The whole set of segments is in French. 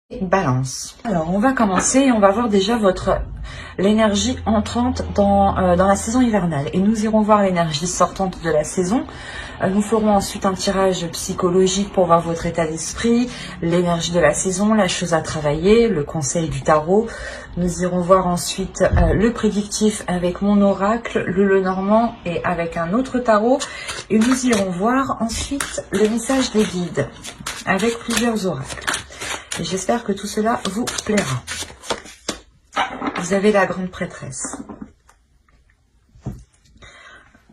Balance. Alors, on va commencer et on va voir déjà l'énergie entrante dans la saison hivernale. Et nous irons voir l'énergie sortante de la saison. Nous ferons ensuite un tirage psychologique pour voir votre état d'esprit, l'énergie de la saison, la chose à travailler, le conseil du tarot. Nous irons voir ensuite le prédictif avec mon oracle, le Lenormand et avec un autre tarot. Et nous irons voir ensuite le message des guides avec plusieurs oracles. Et j'espère que tout cela vous plaira. Vous avez la grande prêtresse.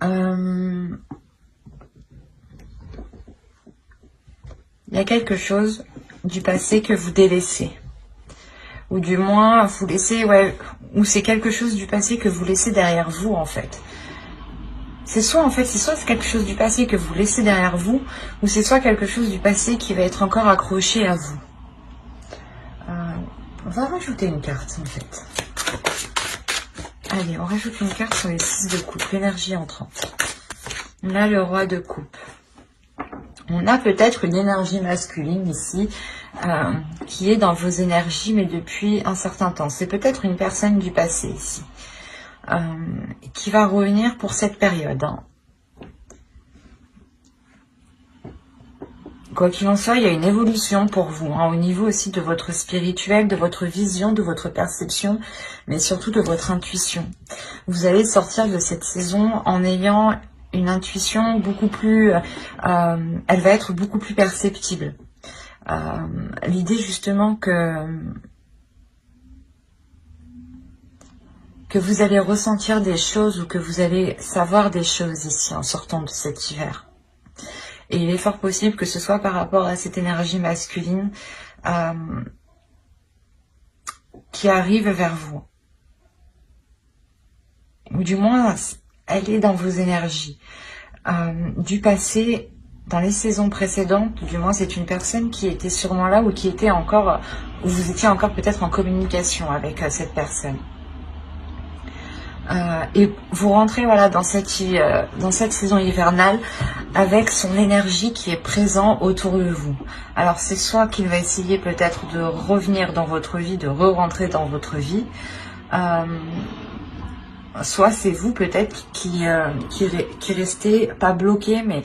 Il y a quelque chose du passé que vous délaissez. Ou du moins, vous laissez, ou c'est quelque chose du passé que vous laissez derrière vous, en fait. C'est soit quelque chose du passé que vous laissez derrière vous, ou c'est soit quelque chose du passé qui va être encore accroché à vous. On va rajouter une carte en fait. Allez, on rajoute une carte sur les 6 de coupe, l'énergie entrante. On a le roi de coupe. On a peut-être une énergie masculine ici qui est dans vos énergies mais depuis un certain temps. C'est peut-être une personne du passé ici qui va revenir pour cette période. Quoi qu'il en soit, il y a une évolution pour vous, au niveau aussi de votre spirituel, de votre vision, de votre perception, mais surtout de votre intuition. Vous allez sortir de cette saison en ayant une intuition beaucoup plus... elle va être beaucoup plus perceptible. L'idée justement que vous allez ressentir des choses ou que vous allez savoir des choses ici en sortant de cet hiver. Et il est fort possible que ce soit par rapport à cette énergie masculine qui arrive vers vous. Ou du moins, elle est dans vos énergies. Du passé, dans les saisons précédentes, du moins c'est une personne qui était sûrement là ou qui était encore, ou vous étiez encore peut-être en communication avec cette personne. Et vous rentrez dans cette saison hivernale avec son énergie qui est présente autour de vous. Alors c'est soit qu'il va essayer peut-être de revenir dans votre vie, de re-rentrer dans votre vie, soit c'est vous peut-être qui restez pas bloqué, mais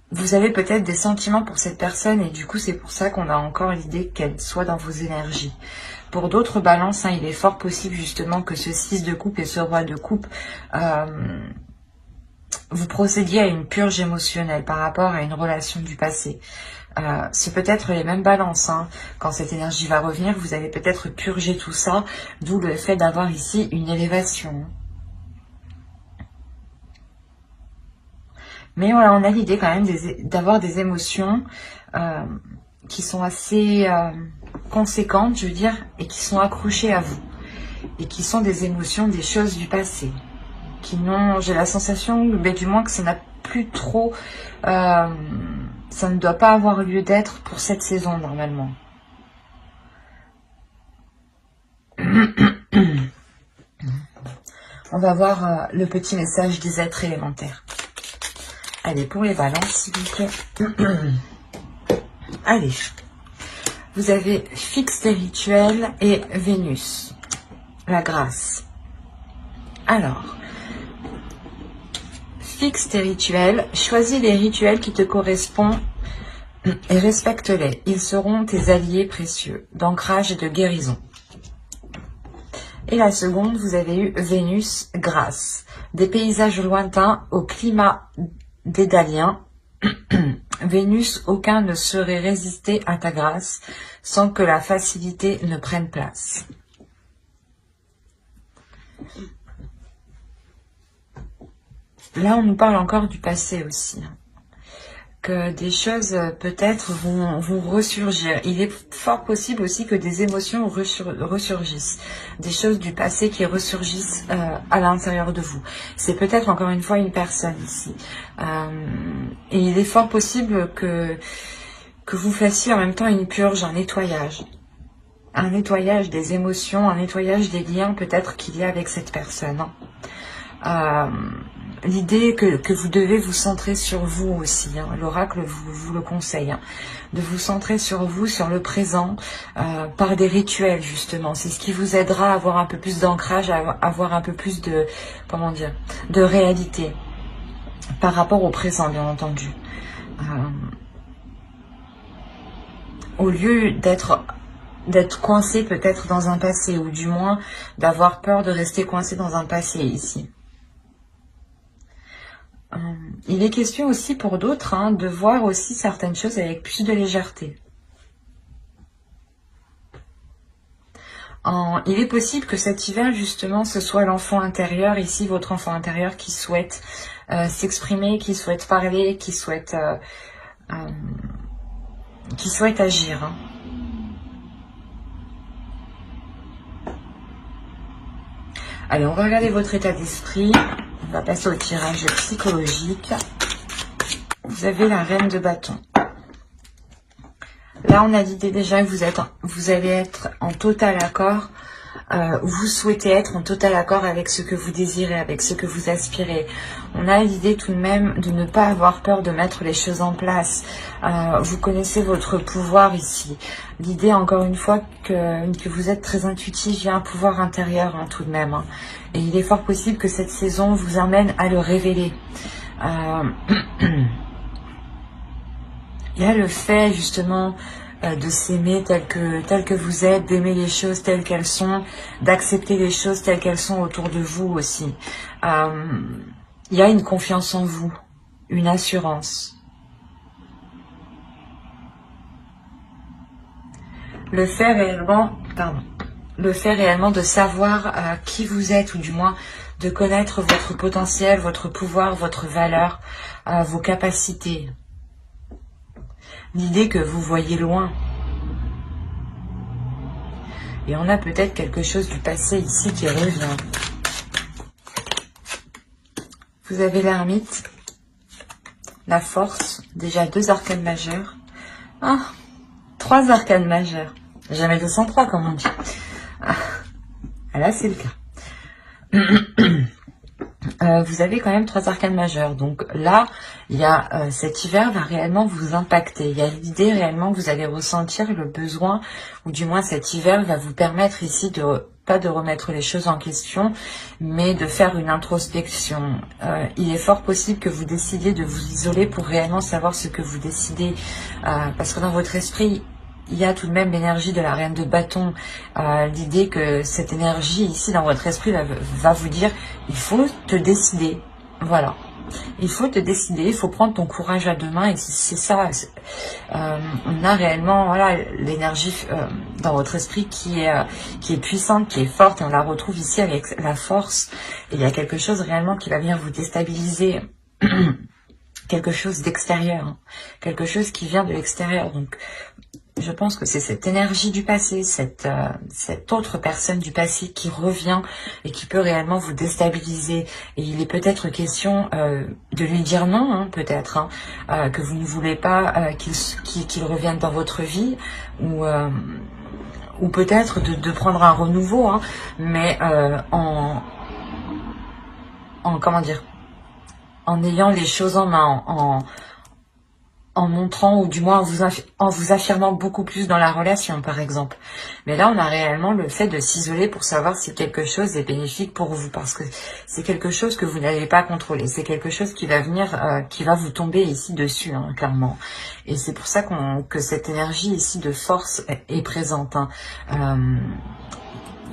vous avez peut-être des sentiments pour cette personne et du coup c'est pour ça qu'on a encore l'idée qu'elle soit dans vos énergies. Pour d'autres balances, il est fort possible justement que ce 6 de coupe et ce roi de coupe, vous procédiez à une purge émotionnelle par rapport à une relation du passé. C'est peut-être les mêmes balances. Quand cette énergie va revenir, vous allez peut-être purger tout ça, d'où le fait d'avoir ici une élévation. Mais voilà, on a l'idée quand même d'avoir des émotions qui sont assez conséquentes, je veux dire, et qui sont accrochées à vous. Et qui sont des émotions, des choses du passé. Qui n'ont, j'ai la sensation, du moins que ça n'a plus trop... ça ne doit pas avoir lieu d'être pour cette saison, normalement. On va voir le petit message des êtres élémentaires. Allez, pour les balances, s'il vous plaît. Allez. Vous avez fixe des rituels et Vénus. La grâce. Alors, fixe tes rituels. Choisis les rituels qui te correspondent et respecte-les. Ils seront tes alliés précieux d'ancrage et de guérison. Et la seconde, vous avez eu Vénus, grâce. Des paysages lointains au climat dédalien. Vénus, aucun ne saurait résister à ta grâce sans que la facilité ne prenne place. Là, on nous parle encore du passé aussi. Que des choses peut-être vont ressurgir. Il est fort possible aussi que des émotions ressurgissent. Des choses du passé qui ressurgissent à l'intérieur de vous. C'est peut-être encore une fois une personne ici. Et il est fort possible que vous fassiez en même temps une purge, un nettoyage. Un nettoyage des émotions, un nettoyage des liens peut-être qu'il y a avec cette personne. l'idée que vous devez vous centrer sur vous aussi. Hein. L'oracle vous le conseille. Hein, de vous centrer sur vous, sur le présent, par des rituels justement. C'est ce qui vous aidera à avoir un peu plus d'ancrage, à avoir un peu plus de, comment dire, de réalité par rapport au présent, bien entendu. Au lieu d'être coincé peut-être dans un passé, ou du moins d'avoir peur de rester coincé dans un passé ici. Il est question aussi pour d'autres hein, de voir aussi certaines choses avec plus de légèreté. Il est possible que cet hiver, justement, ce soit l'enfant intérieur, ici, votre enfant intérieur qui souhaite s'exprimer, qui souhaite parler, qui souhaite agir. Hein. Allez, on va regarder votre état d'esprit. On va passer au tirage psychologique. Vous avez la reine de bâton. Là, on a l'idée déjà que vous allez être en total accord. Vous souhaitez être en total accord avec ce que vous désirez, avec ce que vous aspirez. On a l'idée tout de même de ne pas avoir peur de mettre les choses en place. Vous connaissez votre pouvoir ici. L'idée, encore une fois, que vous êtes très intuitif, il y a un pouvoir intérieur hein, tout de même. Hein. Et il est fort possible que cette saison vous amène à le révéler. Il y a le fait justement de s'aimer tel que vous êtes, d'aimer les choses telles qu'elles sont, d'accepter les choses telles qu'elles sont autour de vous aussi. Il y a une confiance en vous, une assurance. Le fait réellement de savoir qui vous êtes, ou du moins de connaître votre potentiel, votre pouvoir, votre valeur, vos capacités. L'idée que vous voyez loin. Et on a peut-être quelque chose du passé ici qui revient. Vous avez l'ermite, la force, déjà 2 arcanes majeures. Ah, 3 arcanes majeures. Jamais 203 comme on dit. Ah, là c'est le cas. Vous avez quand même 3 arcanes majeures. Donc là, il y a cet hiver va réellement vous impacter. Il y a l'idée réellement que vous allez ressentir le besoin, ou du moins cet hiver va vous permettre ici pas de remettre les choses en question, mais de faire une introspection. Il est fort possible que vous décidiez de vous isoler pour réellement savoir ce que vous décidez. Parce que dans votre esprit, il y a tout de même l'énergie de la reine de bâton, l'idée que cette énergie ici dans votre esprit va vous dire il faut te décider, voilà, il faut te décider, il faut prendre ton courage à 2 mains, et c'est ça, on a réellement voilà l'énergie dans votre esprit qui est puissante, qui est forte, et on la retrouve ici avec la force, et il y a quelque chose réellement qui va venir vous déstabiliser, quelque chose d'extérieur, hein, quelque chose qui vient de l'extérieur, donc je pense que c'est cette énergie du passé, cette autre personne du passé qui revient et qui peut réellement vous déstabiliser. Et il est peut-être question de lui dire non, hein, peut-être, hein, que vous ne voulez pas qu'il revienne dans votre vie, ou peut-être de prendre un renouveau, hein, mais en comment dire, en ayant les choses en main, en montrant, ou du moins en vous affirmant beaucoup plus dans la relation, par exemple. Mais là, on a réellement le fait de s'isoler pour savoir si quelque chose est bénéfique pour vous, parce que c'est quelque chose que vous n'allez pas contrôler. C'est quelque chose qui va venir, qui va vous tomber ici dessus, hein, clairement. Et c'est pour ça que cette énergie ici de force est présente. Hein.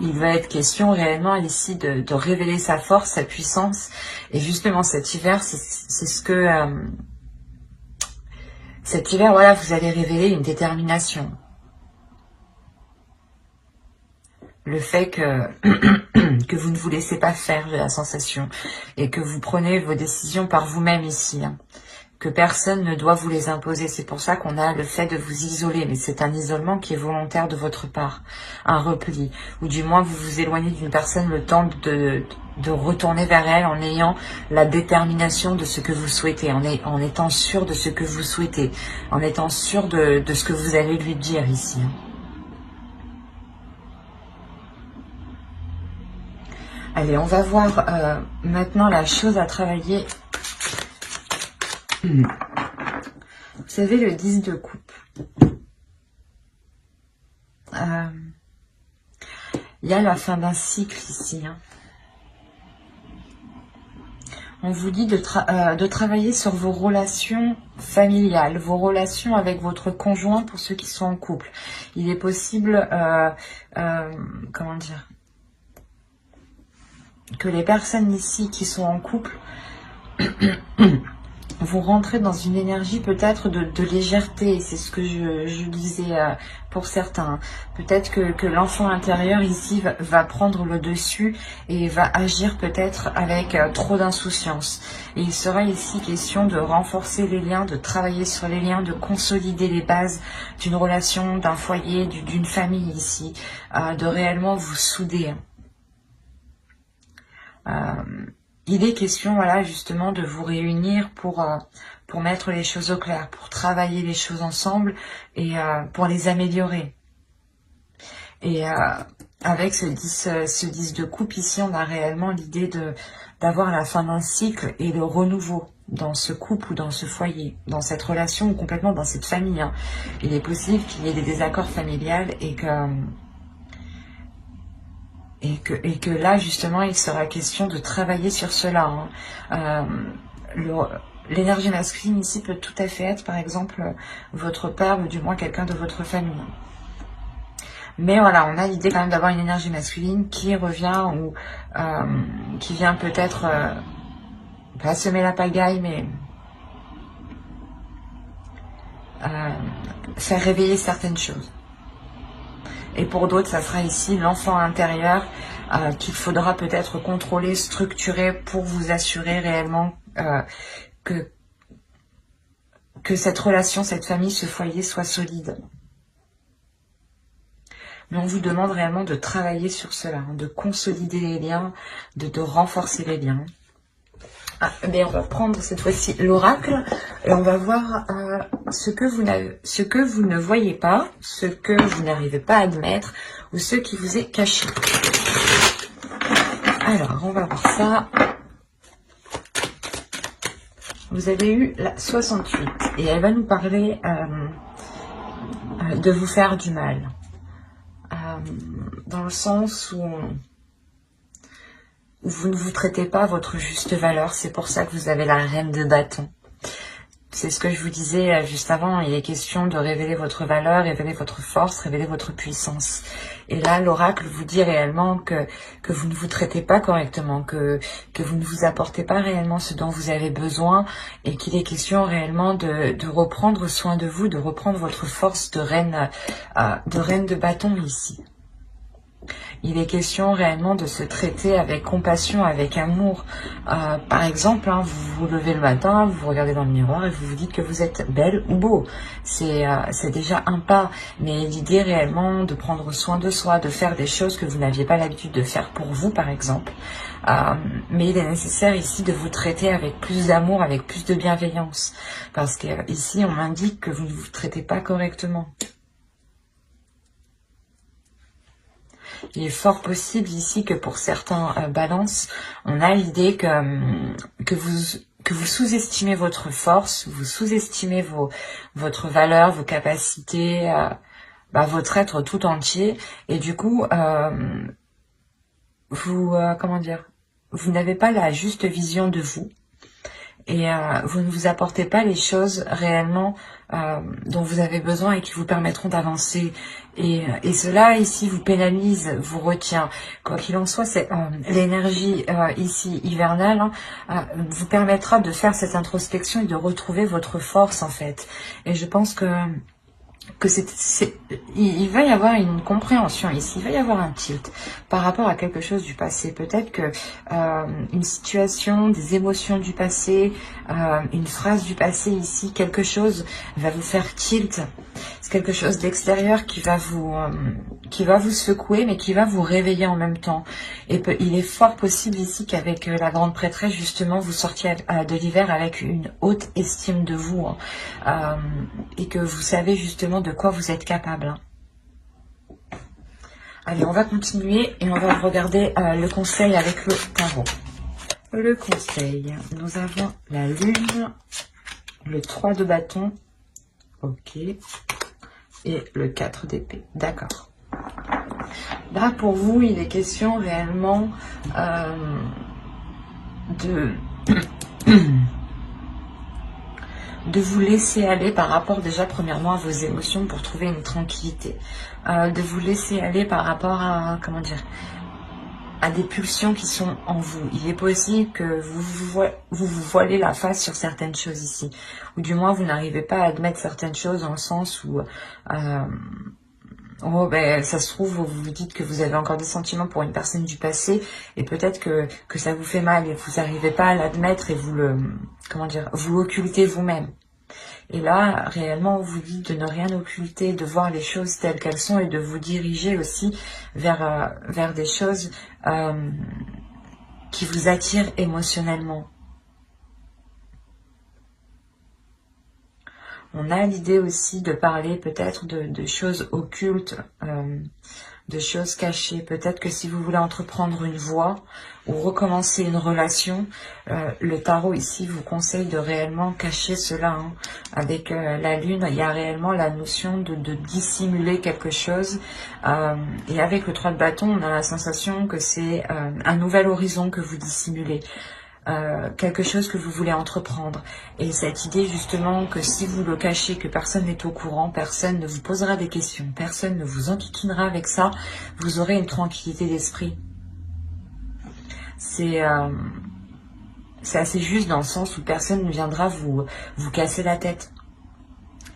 Il va être question réellement ici de révéler sa force, sa puissance. Et justement, cet hiver, c'est ce que... cet hiver, voilà, vous allez révéler une détermination. Le fait que vous ne vous laissez pas faire, j'ai la sensation. Et que vous prenez vos décisions par vous-même ici. Hein. Que personne ne doit vous les imposer. C'est pour ça qu'on a le fait de vous isoler. Mais c'est un isolement qui est volontaire de votre part. Un repli. Ou du moins, vous vous éloignez d'une personne le temps de retourner vers elle en ayant la détermination de ce que vous souhaitez. En étant sûr de ce que vous souhaitez. En étant sûr de ce que vous allez lui dire ici. Allez, on va voir maintenant la chose à travailler. Vous savez, le 10 de coupe. Il y a la fin d'un cycle ici. Hein. On vous dit de travailler sur vos relations familiales, vos relations avec votre conjoint pour ceux qui sont en couple. Il est possible, comment dire, que les personnes ici qui sont en couple vous rentrez dans une énergie peut-être de légèreté, c'est ce que je disais pour certains. Peut-être que l'enfant intérieur ici va prendre le dessus et va agir peut-être avec trop d'insouciance. Et il sera ici question de renforcer les liens, de travailler sur les liens, de consolider les bases d'une relation, d'un foyer, d'une famille ici, de réellement vous souder. Il est question, voilà, justement, de vous réunir pour mettre les choses au clair, pour travailler les choses ensemble et pour les améliorer. Et avec ce 10 de coupe ici, on a réellement l'idée d'avoir la fin d'un cycle et le renouveau dans ce couple ou dans ce foyer, dans cette relation ou complètement dans cette famille. Hein. Il est possible qu'il y ait des désaccords familiales et que là, justement, il sera question de travailler sur cela. Hein. L'énergie masculine ici peut tout à fait être, par exemple, votre père ou du moins quelqu'un de votre famille. Mais voilà, on a l'idée quand même d'avoir une énergie masculine qui revient ou qui vient peut-être pas semer la pagaille, mais faire réveiller certaines choses. Et pour d'autres, ça sera ici l'enfant intérieur qu'il faudra peut-être contrôler, structurer pour vous assurer réellement que cette relation, cette famille, ce foyer soit solide. Mais on vous demande réellement de travailler sur cela, hein, de consolider les liens, de renforcer les liens. Mais on va prendre cette fois-ci l'oracle et on va voir ce que vous ne voyez pas, ce que vous n'arrivez pas à admettre ou ce qui vous est caché. Alors, on va voir ça. Vous avez eu la 68 et elle va nous parler de vous faire du mal. Dans le sens où vous ne vous traitez pas à votre juste valeur, c'est pour ça que vous avez la reine de bâton. C'est ce que je vous disais juste avant, il est question de révéler votre valeur, révéler votre force, révéler votre puissance. Et là, l'oracle vous dit réellement que vous ne vous traitez pas correctement, que vous ne vous apportez pas réellement ce dont vous avez besoin et qu'il est question réellement de reprendre soin de vous, de reprendre votre force de reine de bâton ici. Il est question réellement de se traiter avec compassion, avec amour. Par exemple, hein, vous vous levez le matin, vous vous regardez dans le miroir et vous vous dites que vous êtes belle ou beau. C'est déjà un pas. Mais l'idée réellement de prendre soin de soi, de faire des choses que vous n'aviez pas l'habitude de faire pour vous, par exemple. Mais il est nécessaire ici de vous traiter avec plus d'amour, avec plus de bienveillance. Parce que ici, on m'indique que vous ne vous traitez pas correctement. Il est fort possible ici que pour certains balances, on a l'idée que vous sous-estimez votre force, vous sous-estimez votre valeur, vos capacités, votre être tout entier. Et du coup, comment dire, vous n'avez pas la juste vision de vous. Et vous ne vous apportez pas les choses réellement dont vous avez besoin et qui vous permettront d'avancer. Et cela ici vous pénalise, vous retient. Quoi qu'il en soit, c'est l'énergie ici hivernale vous permettra de faire cette introspection et de retrouver votre force en fait. Et je pense que il va y avoir une compréhension ici, il va y avoir un tilt par rapport à quelque chose du passé. Peut-être que une situation, des émotions du passé, une phrase du passé ici, quelque chose va vous faire tilt. C'est quelque chose d'extérieur qui va vous secouer, mais qui va vous réveiller en même temps. Et il est fort possible ici qu'avec la grande prêtresse, justement, vous sortiez de l'hiver avec une haute estime de vous, et que vous savez justement de quoi vous êtes capable. Allez, on va continuer et on va regarder le conseil avec le tarot. Le conseil, nous avons la lune, le 3 de bâton, ok, et le 4 d'épée, d'accord. Là, pour vous, il est question réellement de vous laisser aller par rapport déjà premièrement à vos émotions pour trouver une tranquillité. De vous laisser aller par rapport à, comment dire, à des pulsions qui sont en vous. Il est possible que vous voilez la face sur certaines choses ici. Ou du moins, vous n'arrivez pas à admettre certaines choses dans le sens où... oh, ben, ça se trouve, vous vous dites que vous avez encore des sentiments pour une personne du passé et peut-être que ça vous fait mal et vous n'arrivez pas à l'admettre et vous le, comment dire, vous l'occultez vous-même. Et là, réellement, on vous dit de ne rien occulter, de voir les choses telles qu'elles sont et de vous diriger aussi vers des choses qui vous attirent émotionnellement. On a l'idée aussi de parler peut-être de choses occultes, de choses cachées. Peut-être que si vous voulez entreprendre une voie ou recommencer une relation, le tarot ici vous conseille de réellement cacher cela. Hein. Avec la lune, il y a réellement la notion de dissimuler quelque chose. Et avec le 3 de bâton, on a la sensation que c'est un nouvel horizon que vous dissimulez. Quelque chose que vous voulez entreprendre. Et cette idée justement que si vous le cachez, que personne n'est au courant, personne ne vous posera des questions, personne ne vous enquiquinera avec ça, vous aurez une tranquillité d'esprit. C'est assez juste dans le sens où personne ne viendra vous casser la tête.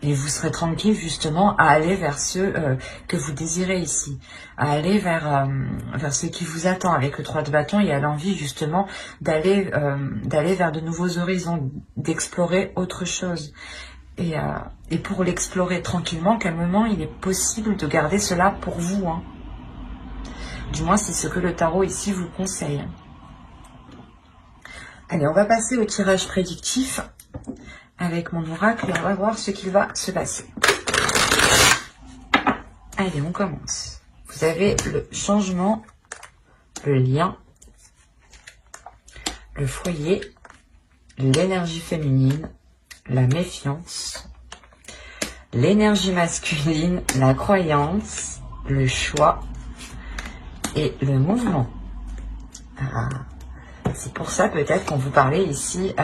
Et vous serez tranquille justement à aller vers ceux que vous désirez ici. À aller vers ce qui vous attend. Avec le 3 de bâton, il y a l'envie justement d'aller vers de nouveaux horizons, d'explorer autre chose. Et pour l'explorer tranquillement, calmement, il est possible de garder cela pour vous. Hein. Du moins, c'est ce que le tarot ici vous conseille. Allez, on va passer au tirage prédictif avec mon oracle et on va voir ce qu'il va se passer. Allez, on commence. Vous avez le changement, le lien, le foyer, l'énergie féminine, la méfiance, l'énergie masculine, la croyance, le choix et le mouvement. C'est pour ça peut-être qu'on vous parlait ici...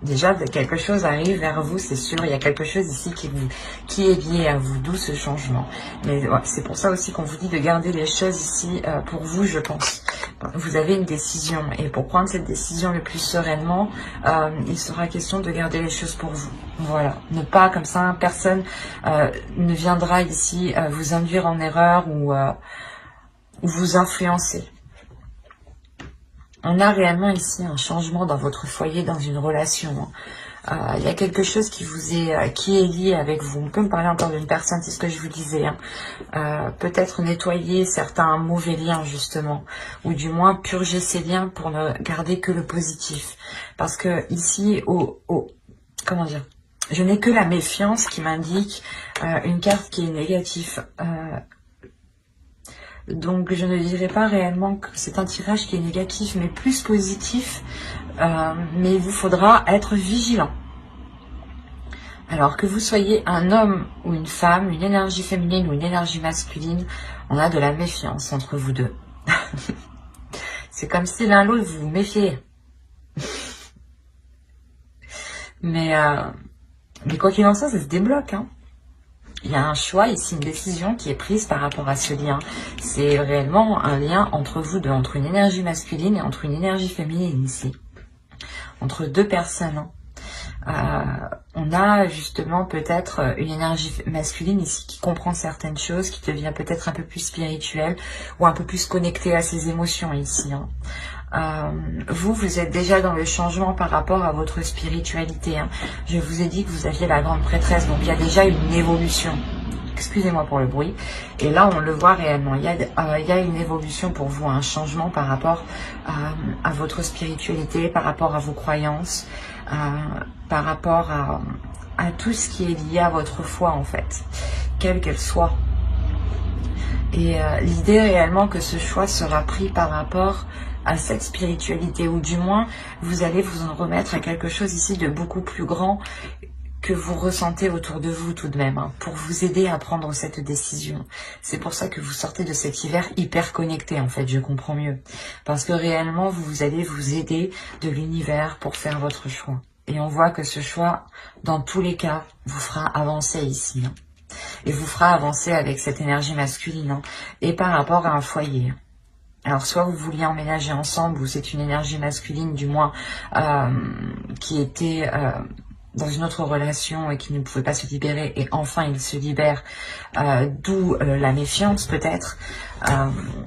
déjà, quelque chose arrive vers vous, c'est sûr. Il y a quelque chose ici qui est lié à vous, d'où ce changement. Mais ouais, c'est pour ça aussi qu'on vous dit de garder les choses ici pour vous, je pense. Vous avez une décision. Et pour prendre cette décision le plus sereinement, il sera question de garder les choses pour vous. Voilà. Ne pas comme ça, personne ne viendra ici vous induire en erreur ou vous influencer. On a réellement ici un changement dans votre foyer, dans une relation. Il y a quelque chose qui est lié avec vous. On peut me parler encore d'une personne, c'est ce que je vous disais. Hein. Peut-être nettoyer certains mauvais liens justement, ou du moins purger ces liens pour ne garder que le positif. Parce que ici, comment dire, je n'ai que la méfiance qui m'indique une carte qui est négative. Donc je ne dirais pas réellement que c'est un tirage qui est négatif, mais plus positif. Mais il vous faudra être vigilant. Alors que vous soyez un homme ou une femme, une énergie féminine ou une énergie masculine, on a de la méfiance entre vous deux. C'est comme si l'un l'autre vous vous méfiez. Mais quoi qu'il en soit, ça se débloque, hein. Il y a un choix ici, une décision qui est prise par rapport à ce lien. C'est réellement un lien entre vous deux, entre une énergie masculine et entre une énergie féminine ici. Entre deux personnes. On a justement peut-être une énergie masculine ici qui comprend certaines choses, qui devient peut-être un peu plus spirituelle ou un peu plus connectée à ses émotions ici. Hein. Vous êtes déjà dans le changement par rapport à votre spiritualité. Hein. Je vous ai dit que vous aviez la grande prêtresse, donc il y a déjà une évolution. Excusez-moi pour le bruit. Et là, on le voit réellement. Il y a une évolution pour vous, un changement par rapport à votre spiritualité, par rapport à vos croyances, par rapport à tout ce qui est lié à votre foi, en fait, quelle qu'elle soit. Et l'idée réellement que ce choix sera pris par rapport à cette spiritualité, ou du moins vous allez vous en remettre à quelque chose ici de beaucoup plus grand que vous ressentez autour de vous tout de même, hein, pour vous aider à prendre cette décision. C'est pour ça que vous sortez de cet hiver hyper connecté, en fait, je comprends mieux. Parce que réellement, vous allez vous aider de l'univers pour faire votre choix. Et on voit que ce choix, dans tous les cas, vous fera avancer ici. Hein, et vous fera avancer avec cette énergie masculine, hein, et par rapport à un foyer. Alors, soit vous vouliez emménager ensemble, ou c'est une énergie masculine, du moins, qui était dans une autre relation et qui ne pouvait pas se libérer, et enfin il se libère, d'où la méfiance peut-être,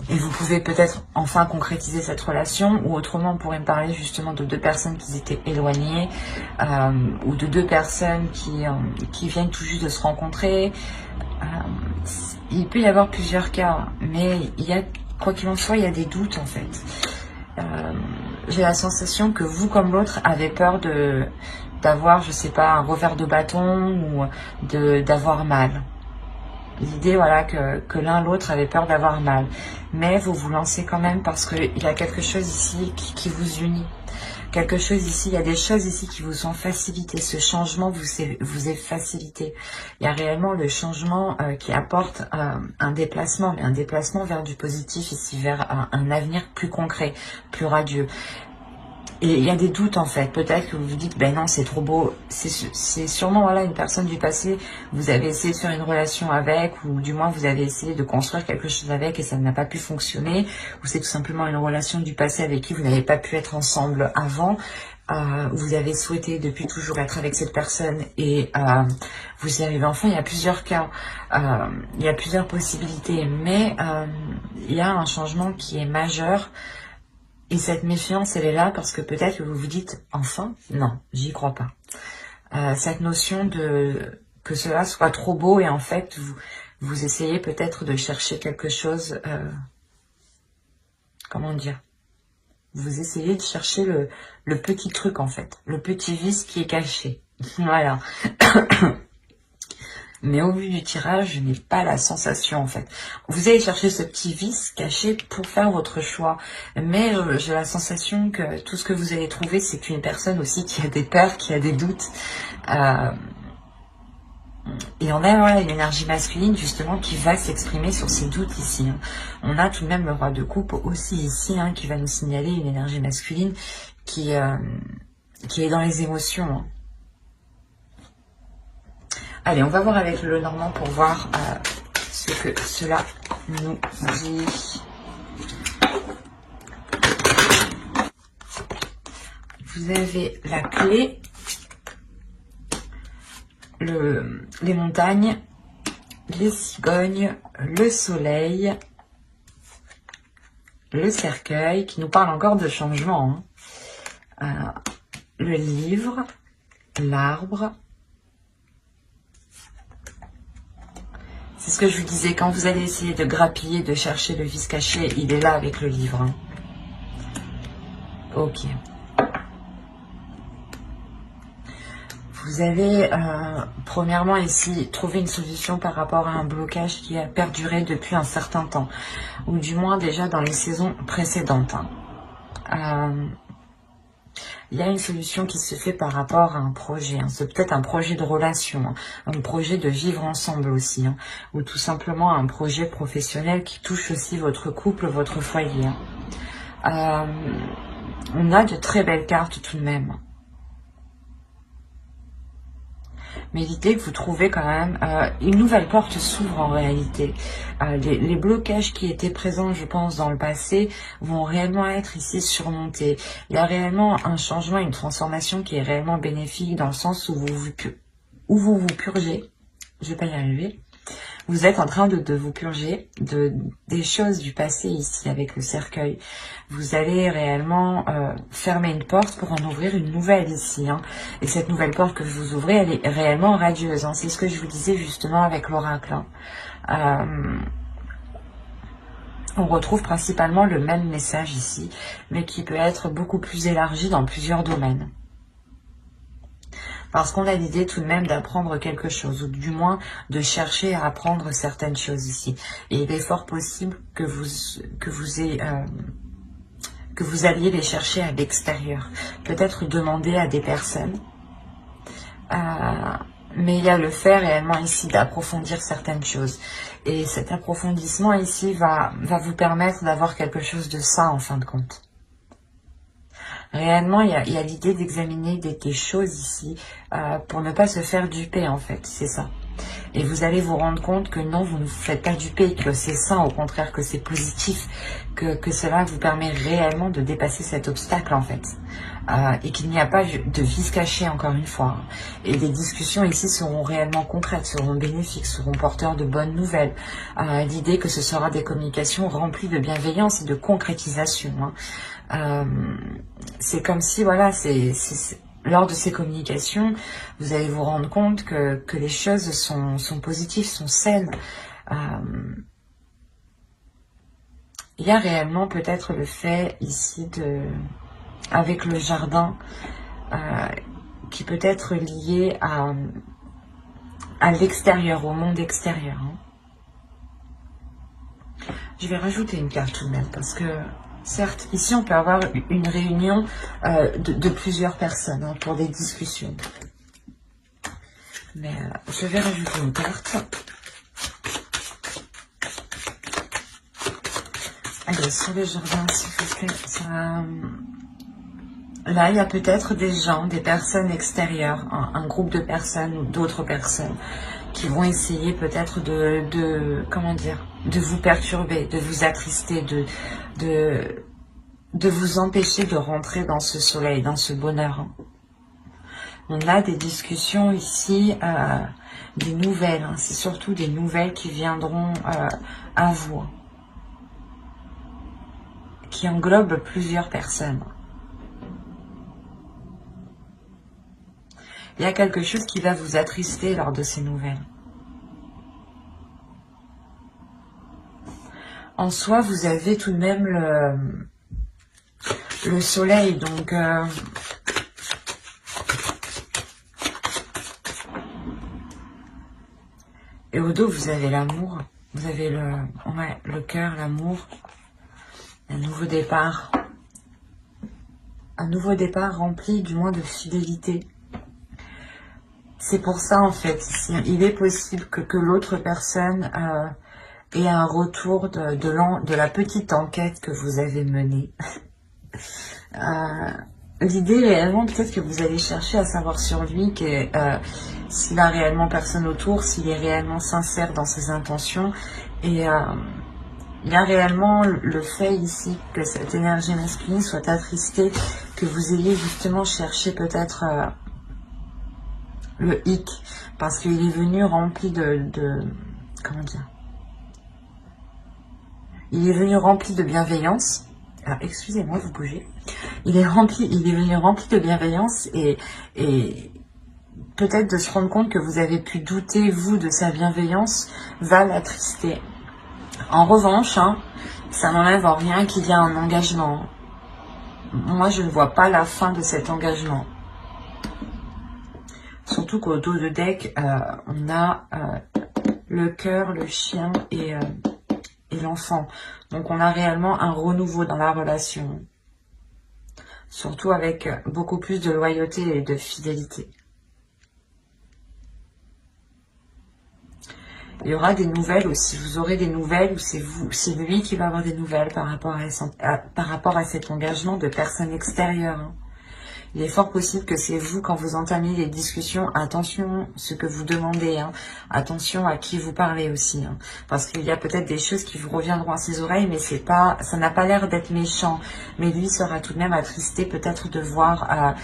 et vous pouvez peut-être enfin concrétiser cette relation, ou autrement on pourrait me parler justement de 2 personnes qui étaient éloignées, ou de 2 personnes qui viennent tout juste de se rencontrer. Il peut y avoir plusieurs cas, mais il y a, quoi qu'il en soit, il y a des doutes en fait. J'ai la sensation que vous comme l'autre avez peur d'avoir, je sais pas, un revers de bâton, ou d'avoir mal. L'idée, voilà, que l'un l'autre avait peur d'avoir mal. Mais vous vous lancez quand même parce qu'il y a quelque chose ici qui vous unit. Quelque chose ici, il y a des choses ici qui vous sont facilitées. Ce changement vous est facilité. Il y a réellement le changement qui apporte un déplacement, mais un déplacement vers du positif ici, vers un avenir plus concret, plus radieux. Et il y a des doutes en fait, peut-être que vous vous dites, ben non c'est trop beau, c'est sûrement voilà, une personne du passé, vous avez essayé de faire une relation avec, ou du moins vous avez essayé de construire quelque chose avec et ça n'a pas pu fonctionner, ou c'est tout simplement une relation du passé avec qui vous n'avez pas pu être ensemble avant, vous avez souhaité depuis toujours être avec cette personne et vous y arrivez enfin. Il y a plusieurs cas, il y a plusieurs possibilités, mais il y a un changement qui est majeur. Et cette méfiance, elle est là parce que peut-être que vous vous dites, enfin, non, j'y crois pas. Cette notion de que cela soit trop beau, et en fait, vous essayez peut-être de chercher quelque chose, comment dire, vous essayez de chercher le petit truc en fait, le petit vice qui est caché. Voilà. Mais au vu du tirage, je n'ai pas la sensation en fait. Vous allez chercher ce petit vice caché pour faire votre choix. Mais j'ai la sensation que tout ce que vous allez trouver, c'est qu'une personne aussi qui a des peurs, qui a des doutes. Et on a voilà, une énergie masculine justement qui va s'exprimer sur ces doutes ici. Hein. On a tout de même le roi de coupe aussi ici, hein, qui va nous signaler une énergie masculine qui est dans les émotions. Hein. Allez, on va voir avec le Normand pour voir ce que cela nous dit. Vous avez la clé, les montagnes, les cigognes, le soleil, le cercueil, qui nous parle encore de changement. Hein. Le livre, l'arbre. C'est ce que je vous disais, quand vous allez essayer de grappiller, de chercher le vice caché, il est là avec le livre. Hein. Ok. Vous avez, premièrement ici, trouvé une solution par rapport à un blocage qui a perduré depuis un certain temps. Ou du moins déjà dans les saisons précédentes. Hein. Il y a une solution qui se fait par rapport à un projet. Hein. C'est peut-être un projet de relation, hein. Un projet de vivre ensemble aussi. Hein. Ou tout simplement un projet professionnel qui touche aussi votre couple, votre foyer. Hein. On a de très belles cartes tout de même. Mais l'idée que vous trouvez quand même, une nouvelle porte s'ouvre en réalité. Les blocages qui étaient présents, je pense, dans le passé, vont réellement être ici surmontés. Il y a réellement un changement, une transformation qui est réellement bénéfique dans le sens où vous vous purgez. Je vais pas y arriver. Vous êtes en train de vous purger des choses du passé ici avec le cercueil. Vous allez réellement fermer une porte pour en ouvrir une nouvelle ici. Hein. Et cette nouvelle porte que vous ouvrez, elle est réellement radieuse. Hein. C'est ce que je vous disais justement avec l'oracle. Hein. On retrouve principalement le même message ici, mais qui peut être beaucoup plus élargi dans plusieurs domaines. Parce qu'on a l'idée tout de même d'apprendre quelque chose, ou du moins de chercher à apprendre certaines choses ici. Et il est fort possible que vous alliez les chercher à l'extérieur. Peut-être demander à des personnes. Mais il y a le fait réellement ici d'approfondir certaines choses. Et cet approfondissement ici va vous permettre d'avoir quelque chose de sain en fin de compte. Réellement, il y a l'idée d'examiner des choses ici pour ne pas se faire duper en fait, c'est ça. Et vous allez vous rendre compte que non, vous ne vous faites pas duper, que c'est sain, au contraire que c'est positif, que cela vous permet réellement de dépasser cet obstacle en fait. Et qu'il n'y a pas de vice caché encore une fois. Et les discussions ici seront réellement concrètes, seront bénéfiques, seront porteurs de bonnes nouvelles. L'idée que ce sera des communications remplies de bienveillance et de concrétisation. C'est comme si, voilà, lors de ces communications, vous allez vous rendre compte que les choses sont positives, sont saines. Il y a réellement peut-être le fait ici avec le jardin qui peut être lié à l'extérieur, au monde extérieur. Je vais rajouter une carte tout de même parce que certes, ici on peut avoir une réunion de plusieurs personnes pour des discussions. Mais je vais rajouter une carte. Allez, sur le jardin, s'il vous plaît. Là, il y a peut-être des gens, des personnes extérieures, un groupe de personnes ou d'autres personnes qui vont essayer peut-être comment dire, de vous perturber, de vous attrister, de vous empêcher de rentrer dans ce soleil, dans ce bonheur. On a des discussions ici, des nouvelles. C'est surtout des nouvelles qui viendront à vous, qui englobent plusieurs personnes. Il y a quelque chose qui va vous attrister lors de ces nouvelles. En soi, vous avez tout de même le soleil, donc et au dos, vous avez l'amour, vous avez le cœur, l'amour, un nouveau départ rempli du moins de fidélité. C'est pour ça, en fait, il est possible que l'autre personne ait un retour de la petite enquête que vous avez menée. L'idée, réellement, peut-être que vous allez chercher à savoir sur lui s'il a réellement personne autour, s'il est réellement sincère dans ses intentions. Et il y a réellement le fait ici que cette énergie masculine soit attristée, que vous ayez justement cherché peut-être... le hic, parce qu'il est venu rempli comment dire, il est venu rempli de bienveillance. Ah, excusez-moi, vous bougez. Il est venu rempli de bienveillance et peut-être de se rendre compte que vous avez pu douter, vous, de sa bienveillance, va l'attrister. En revanche, ça n'enlève en rien qu'il y a un engagement. Moi, je ne vois pas la fin de cet engagement. Surtout qu'au dos de deck, on a le cœur, le chien et l'enfant. Donc on a réellement un renouveau dans la relation. Surtout avec beaucoup plus de loyauté et de fidélité. Il y aura des nouvelles aussi. Vous aurez des nouvelles ou c'est lui qui va avoir des nouvelles par rapport à cet engagement de personnes extérieures. Il est fort possible que c'est vous, quand vous entamez les discussions, attention ce que vous demandez, attention à qui vous parlez aussi, parce qu'il y a peut-être des choses qui vous reviendront à ses oreilles, mais ça n'a pas l'air d'être méchant, mais lui sera tout de même attristé peut-être de voir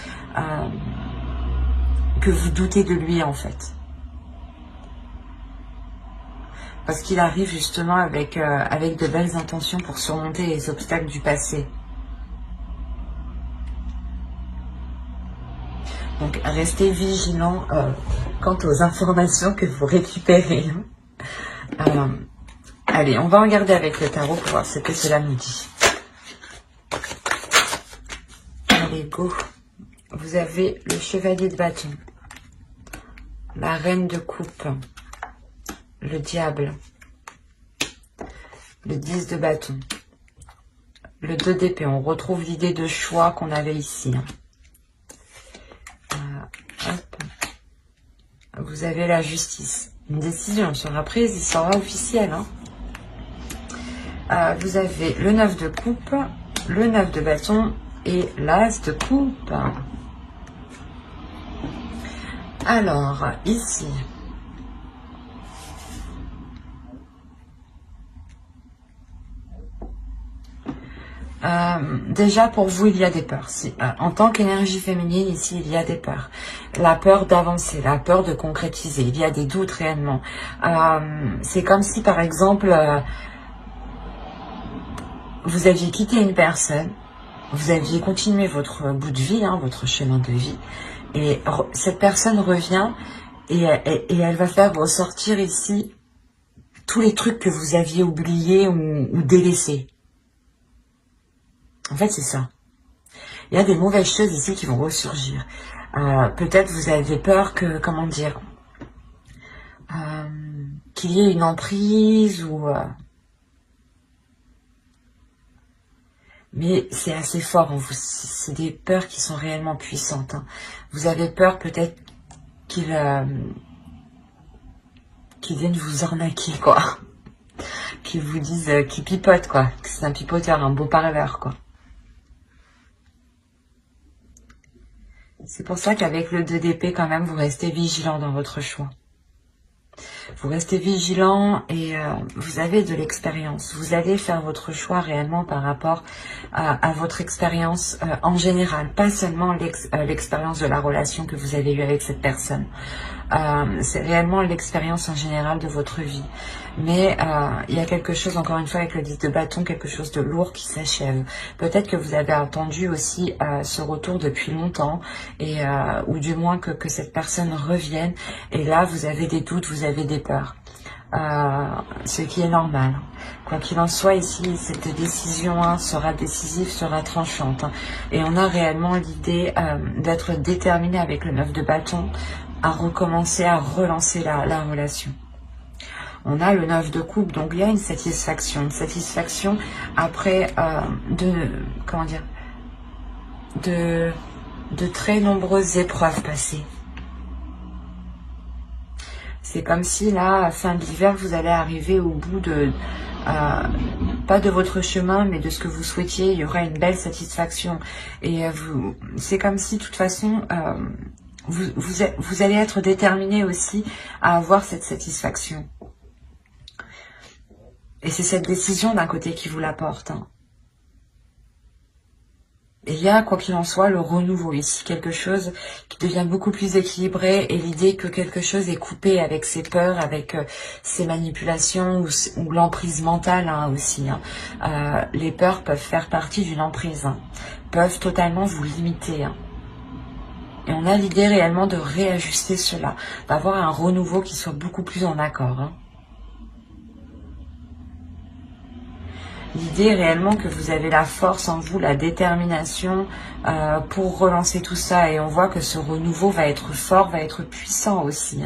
que vous doutez de lui en fait. Parce qu'il arrive justement avec de belles intentions pour surmonter les obstacles du passé. Donc, restez vigilants quant aux informations que vous récupérez. Allez, on va regarder avec le tarot pour voir ce que cela nous dit. Allez, go. Vous avez le chevalier de bâton. la reine de coupe, le diable, le 10 de bâton, le 2 d'épée. On retrouve l'idée de choix qu'on avait ici. Hop. Vous avez la justice. Une décision sera prise, il sera officiel. Vous avez le 9 de coupe, le 9 de bâton et l'as de coupe. Alors, ici, déjà pour vous, il y a des peurs. En tant qu'énergie féminine, ici, il y a des peurs. La peur d'avancer, la peur de concrétiser. Il y a des doutes réellement. C'est comme si, par exemple, vous aviez quitté une personne, vous aviez continué votre bout de vie, votre chemin de vie, et cette personne revient et elle va faire ressortir ici tous les trucs que vous aviez oubliés ou délaissés. En fait, c'est ça. Il y a des mauvaises choses ici qui vont ressurgir. Peut-être vous avez peur que, comment dire, qu'il y ait une emprise ou... mais c'est assez fort en vous. C'est des peurs qui sont réellement puissantes. Vous avez peur peut-être qu'ils viennent vous arnaquer, quoi. Qu'ils vous disent, qu'ils pipotent, quoi. Que c'est un pipoteur, un beau parleur, quoi. C'est pour ça qu'avec le 2 d'épée, quand même, vous restez vigilant dans votre choix. Vous restez vigilant et vous avez de l'expérience. Vous allez faire votre choix réellement par rapport à votre expérience en général. Pas seulement l'expérience de la relation que vous avez eue avec cette personne. C'est réellement l'expérience en général de votre vie. Mais il y a quelque chose, encore une fois, avec le 10 de bâton, quelque chose de lourd qui s'achève. Peut-être que vous avez attendu aussi ce retour depuis longtemps, et ou du moins que cette personne revienne. Et là, vous avez des doutes, vous avez des peurs. Ce qui est normal. Quoi qu'il en soit, ici, cette décision sera décisive, sera tranchante. Et on a réellement l'idée d'être déterminé avec le 9 de bâton à recommencer, à relancer la relation. On a le 9 de coupe, donc il y a une satisfaction après de très nombreuses épreuves passées. C'est comme si là, à fin de l'hiver, vous allez arriver au bout de, pas de votre chemin, mais de ce que vous souhaitiez. Il y aura une belle satisfaction. Et c'est comme si, de toute façon, vous allez être déterminé aussi à avoir cette satisfaction. Et c'est cette décision d'un côté qui vous l'apporte. Et il y a, quoi qu'il en soit, le renouveau ici, quelque chose qui devient beaucoup plus équilibré, et l'idée que quelque chose est coupé avec ses peurs, avec ses manipulations ou l'emprise mentale aussi. Les peurs peuvent faire partie d'une emprise, peuvent totalement vous limiter. Et on a l'idée réellement de réajuster cela, d'avoir un renouveau qui soit beaucoup plus en accord. L'idée réellement que vous avez la force en vous, la détermination pour relancer tout ça. Et on voit que ce renouveau va être fort, va être puissant aussi.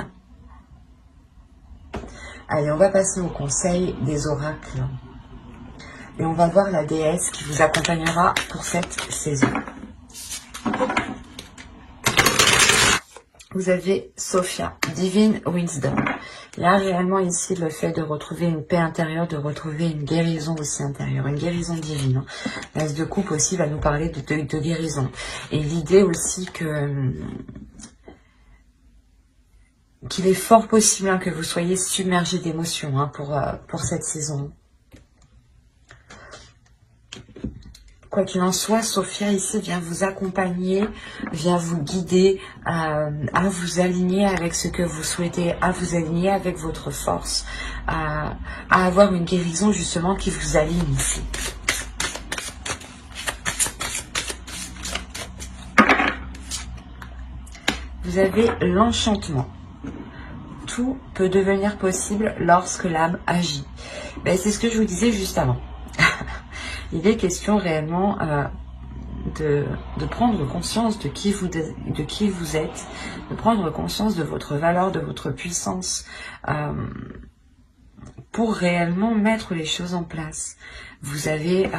Allez, on va passer au conseil des oracles. Et on va voir la déesse qui vous accompagnera pour cette saison. Vous avez Sophia, Divine Wisdom. Il y a réellement ici le fait de retrouver une paix intérieure, de retrouver une guérison aussi intérieure, une guérison divine. L'as de coupe aussi va nous parler de guérison. Et l'idée aussi qu'il est fort possible que vous soyez submergé d'émotions pour cette saison. Quoi qu'il en soit, Sophia ici vient vous accompagner, vient vous guider à vous aligner avec ce que vous souhaitez, à vous aligner avec votre force, à avoir une guérison justement qui vous aligne ici. Vous avez l'enchantement. Tout peut devenir possible lorsque l'âme agit. Ben, c'est ce que je vous disais juste avant. Il est question réellement de prendre conscience de qui vous êtes, de prendre conscience de votre valeur, de votre puissance, pour réellement mettre les choses en place. Vous avez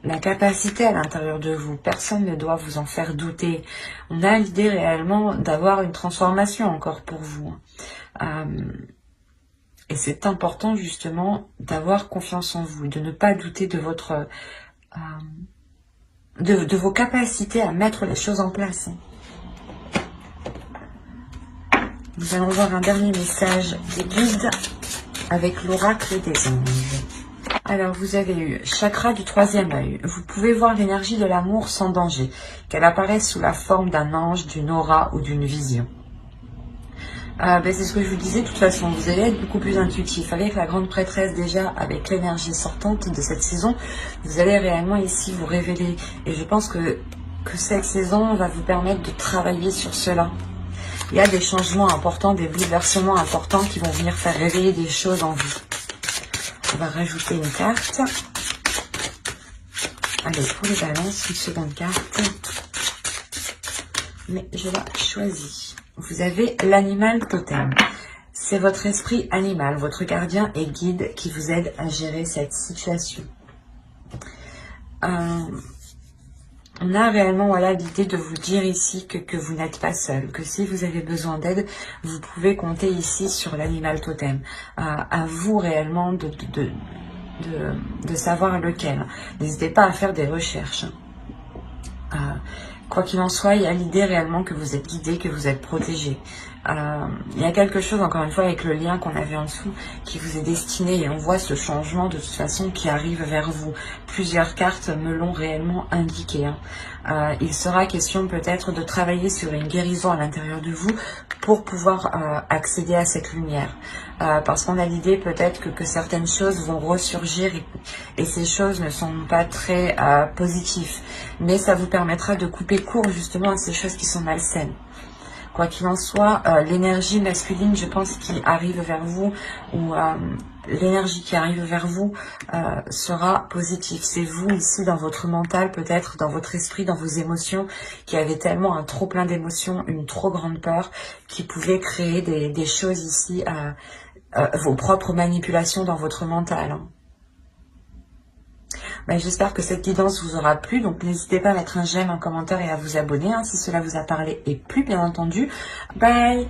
la capacité à l'intérieur de vous, personne ne doit vous en faire douter. On a l'idée réellement d'avoir une transformation encore pour vous. Et c'est important justement d'avoir confiance en vous, de ne pas douter de votre de vos capacités à mettre les choses en place. Nous allons voir un dernier message des guides avec l'oracle des anges. Alors, vous avez eu chakra du troisième œil. Vous pouvez voir l'énergie de l'amour sans danger, qu'elle apparaisse sous la forme d'un ange, d'une aura ou d'une vision. C'est ce que je vous disais, de toute façon, vous allez être beaucoup plus intuitif. Avec la grande prêtresse déjà, avec l'énergie sortante de cette saison, vous allez réellement ici vous révéler. Et je pense que cette saison va vous permettre de travailler sur cela. Il y a des changements importants, des bouleversements importants qui vont venir faire réveiller des choses en vous. On va rajouter une carte. Allez, pour les balances, une seconde carte. Mais je la choisis. Vous avez l'animal totem. C'est votre esprit animal, votre gardien et guide qui vous aide à gérer cette situation. On a réellement l'idée de vous dire ici que vous n'êtes pas seul, que si vous avez besoin d'aide, vous pouvez compter ici sur l'animal totem. À vous réellement de savoir lequel. N'hésitez pas à faire des recherches. Quoi qu'il en soit, il y a l'idée réellement que vous êtes guidé, que vous êtes protégé. Il y a quelque chose, encore une fois, avec le lien qu'on avait en dessous, qui vous est destiné, et on voit ce changement de toute façon qui arrive vers vous. Plusieurs cartes me l'ont réellement indiqué. Il sera question peut-être de travailler sur une guérison à l'intérieur de vous pour pouvoir accéder à cette lumière. Parce qu'on a l'idée peut-être que certaines choses vont ressurgir et ces choses ne sont pas très positives. Mais ça vous permettra de couper court justement à ces choses qui sont malsaines. Quoi qu'il en soit, l'énergie masculine, je pense, qui arrive vers vous, ou l'énergie qui arrive vers vous sera positive. C'est vous ici dans votre mental, peut-être dans votre esprit, dans vos émotions, qui avez tellement un trop plein d'émotions, une trop grande peur, qui pouvait créer des choses ici, vos propres manipulations dans votre mental. J'espère que cette guidance vous aura plu, donc n'hésitez pas à mettre un j'aime, un commentaire et à vous abonner si cela vous a parlé et plu, bien entendu. Bye!